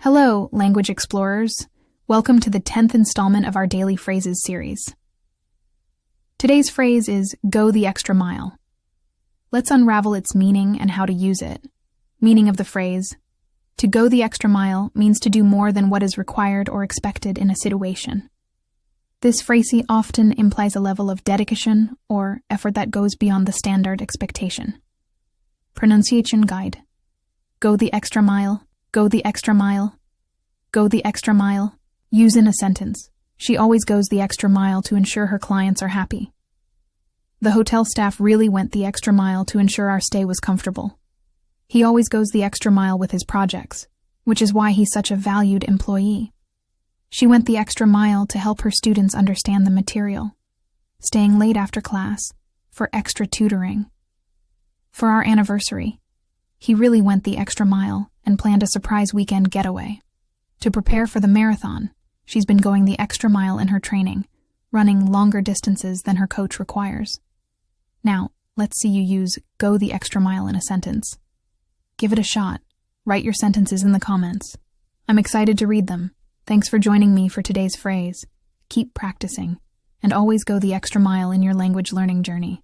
Hello, language explorers. Welcome to the 10th installment of our Daily Phrases series. Today's phrase is go the extra mile. Let's unravel its meaning and how to use it. Meaning of the phrase: to go the extra mile means to do more than what is required or expected in a situation. This phrase often implies a level of dedication or effort that goes beyond the standard expectation. Pronunciation guide. Go the extra mile. Go the extra mile. Go the extra mile. Use in a sentence. She always goes the extra mile to ensure her clients are happy. The hotel staff really went the extra mile to ensure our stay was comfortable. He always goes the extra mile with his projects, which is why he's such a valued employee. She went the extra mile to help her students understand the material, staying late after class, for extra tutoring. For our anniversary, he really went the extra mile and planned a surprise weekend getaway. To prepare for the marathon, she's been going the extra mile in her training, running longer distances than her coach requires. Now, let's see you use go the extra mile in a sentence. Give it a shot. Write your sentences in the comments. I'm excited to read them. Thanks for joining me for today's phrase. Keep practicing, and always go the extra mile in your language learning journey.